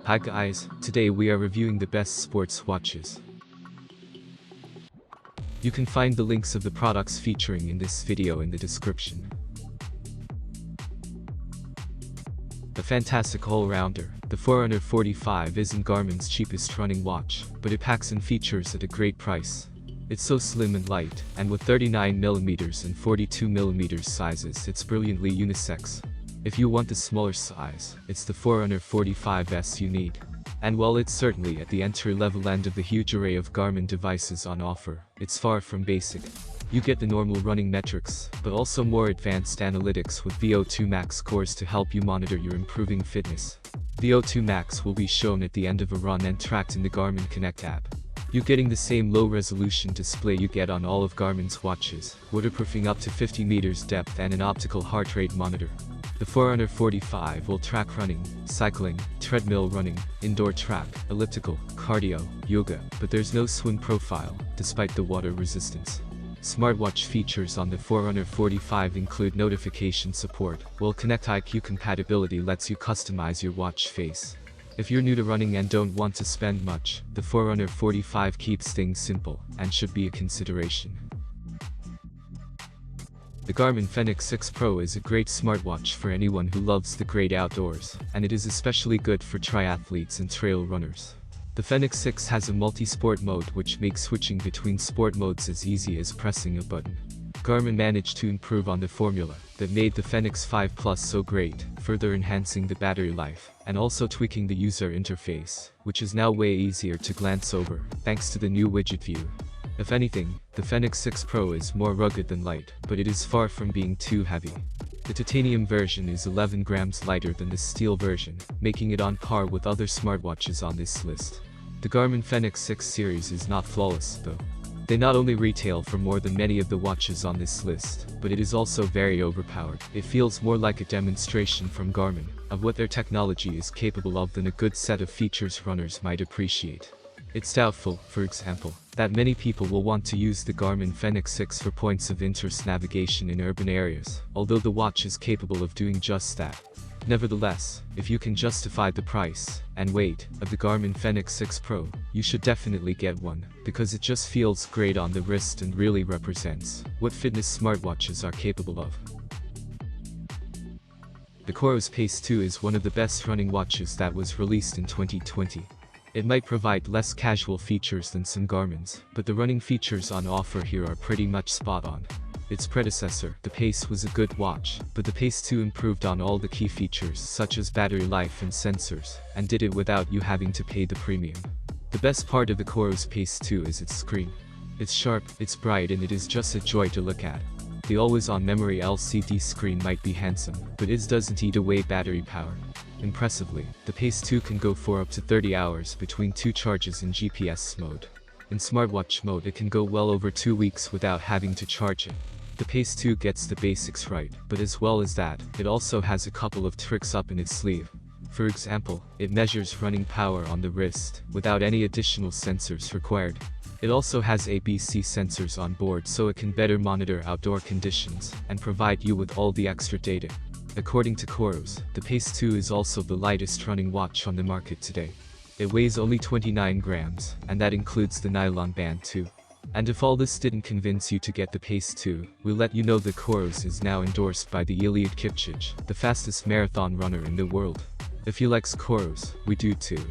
Hi guys, today we are reviewing the best sports watches. You can find the links of the products featuring in this video in the description. A fantastic all-rounder, the Forerunner 45 isn't Garmin's cheapest running watch, but it packs in features at a great price. It's so slim and light, and with 39mm and 42mm sizes, it's brilliantly unisex. If you want the smaller size, it's the Forerunner 45S you need. And while it's certainly at the entry-level end of the huge array of Garmin devices on offer, it's far from basic. You get the normal running metrics, but also more advanced analytics with VO2 max scores to help you monitor your improving fitness. VO2 max will be shown at the end of a run and tracked in the Garmin Connect app. You're getting the same low-resolution display you get on all of Garmin's watches, waterproofing up to 50 meters depth and an optical heart rate monitor. The Forerunner 45 will track running, cycling, treadmill running, indoor track, elliptical, cardio, yoga, but there's no swim profile, despite the water resistance. Smartwatch features on the Forerunner 45 include notification support, while Connect IQ compatibility lets you customize your watch face. If you're new to running and don't want to spend much, the Forerunner 45 keeps things simple, and should be a consideration. The Garmin Fenix 6 Pro is a great smartwatch for anyone who loves the great outdoors, and it is especially good for triathletes and trail runners. The Fenix 6 has a multisport mode which makes switching between sport modes as easy as pressing a button. Garmin managed to improve on the formula that made the Fenix 5 Plus so great, further enhancing the battery life, and also tweaking the user interface, which is now way easier to glance over, thanks to the new widget view. If anything, the Fenix 6 Pro is more rugged than light, but it is far from being too heavy. The titanium version is 11 grams lighter than the steel version, making it on par with other smartwatches on this list. The Garmin Fenix 6 series is not flawless, though. They not only retail for more than many of the watches on this list, but it is also very overpowered. It feels more like a demonstration from Garmin of what their technology is capable of than a good set of features runners might appreciate. It's doubtful, for example, that many people will want to use the Garmin Fenix 6 for points of interest navigation in urban areas, although the watch is capable of doing just that. Nevertheless, if you can justify the price and weight of the Garmin Fenix 6 Pro, you should definitely get one, because it just feels great on the wrist and really represents what fitness smartwatches are capable of. The Coros PACE 2 is one of the best running watches that was released in 2020. It might provide less casual features than some Garmin's, but the running features on offer here are pretty much spot on. Its predecessor, the PACE, was a good watch, but the PACE 2 improved on all the key features such as battery life and sensors, and did it without you having to pay the premium. The best part of the Coros PACE 2 is its screen. It's sharp, it's bright, and it is just a joy to look at. The always-on memory LCD screen might be handsome, but it doesn't eat away battery power. Impressively, the PACE 2 can go for up to 30 hours between two charges in GPS mode. In smartwatch mode it can go well over 2 weeks without having to charge it. The PACE 2 gets the basics right, but as well as that, it also has a couple of tricks up in its sleeve. For example, it measures running power on the wrist, without any additional sensors required. It also has ABC sensors on board so it can better monitor outdoor conditions, and provide you with all the extra data. According to Coros, the PACE 2 is also the lightest running watch on the market today. It weighs only 29 grams, and that includes the nylon band too. And if all this didn't convince you to get the PACE 2, we'll let you know that Coros is now endorsed by the Eliud Kipchoge, the fastest marathon runner in the world. If you like Coros, we do too.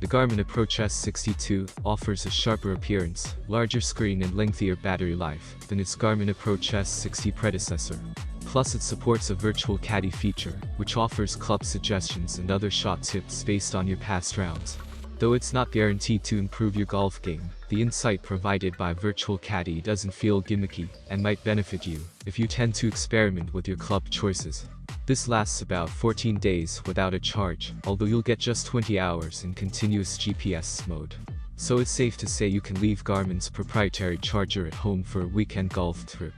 The Garmin Approach S62 offers a sharper appearance, larger screen and lengthier battery life than its Garmin Approach S60 predecessor. Plus it supports a virtual caddy feature, which offers club suggestions and other shot tips based on your past rounds. Though it's not guaranteed to improve your golf game, the insight provided by Virtual Caddy doesn't feel gimmicky, and might benefit you if you tend to experiment with your club choices. This lasts about 14 days without a charge, although you'll get just 20 hours in continuous GPS mode. So it's safe to say you can leave Garmin's proprietary charger at home for a weekend golf trip.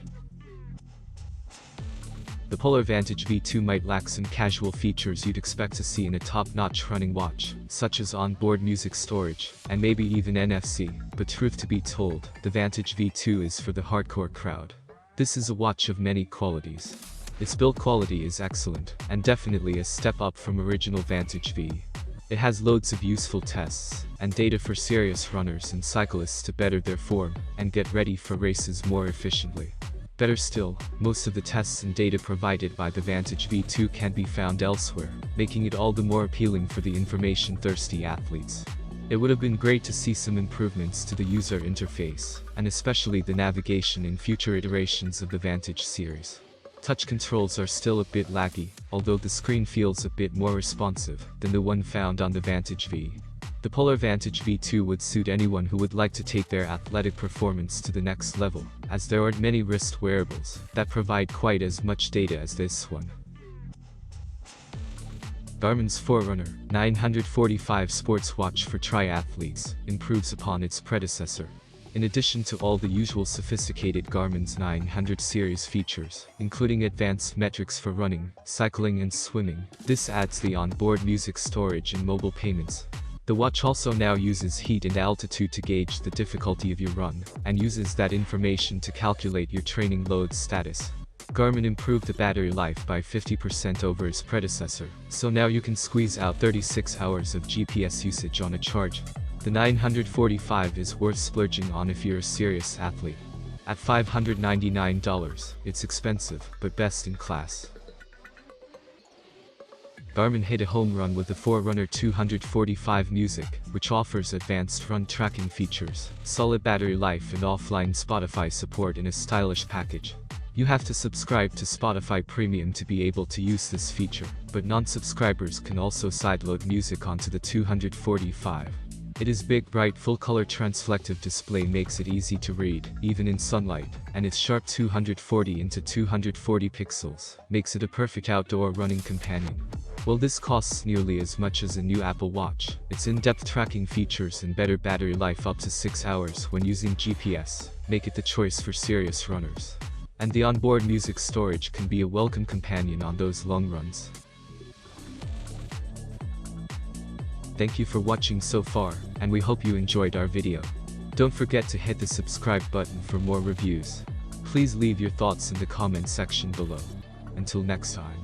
The Polar Vantage V2 might lack some casual features you'd expect to see in a top-notch running watch, such as onboard music storage, and maybe even NFC, but truth to be told, the Vantage V2 is for the hardcore crowd. This is a watch of many qualities. Its build quality is excellent, and definitely a step up from original Vantage V. It has loads of useful tests, and data for serious runners and cyclists to better their form, and get ready for races more efficiently. Better still, most of the tests and data provided by the Vantage V2 can be found elsewhere, making it all the more appealing for the information-thirsty athletes. It would have been great to see some improvements to the user interface, and especially the navigation in future iterations of the Vantage series. Touch controls are still a bit laggy, although the screen feels a bit more responsive than the one found on the Vantage V. The Polar Vantage V2 would suit anyone who would like to take their athletic performance to the next level, as there aren't many wrist wearables that provide quite as much data as this one. Garmin's Forerunner 945 sports watch for triathletes improves upon its predecessor. In addition to all the usual sophisticated Garmin's 900 series features, including advanced metrics for running, cycling and swimming, this adds the onboard music storage and mobile payments. The watch also now uses heat and altitude to gauge the difficulty of your run, and uses that information to calculate your training load status. Garmin improved the battery life by 50% over its predecessor, so now you can squeeze out 36 hours of GPS usage on a charge. The 945 is worth splurging on if you're a serious athlete. At $599, it's expensive, but best in class. Garmin hit a home run with the Forerunner 245 Music, which offers advanced run tracking features, solid battery life and offline Spotify support in a stylish package. You have to subscribe to Spotify Premium to be able to use this feature, but non-subscribers can also sideload music onto the 245. Its big bright full-color transflective display makes it easy to read, even in sunlight, and its sharp 240 into 240 pixels makes it a perfect outdoor running companion. While this costs nearly as much as a new Apple Watch, its in-depth tracking features and better battery life up to 6 hours when using GPS make it the choice for serious runners. And the onboard music storage can be a welcome companion on those long runs. Thank you for watching so far, and we hope you enjoyed our video. Don't forget to hit the subscribe button for more reviews. Please leave your thoughts in the comment section below. Until next time.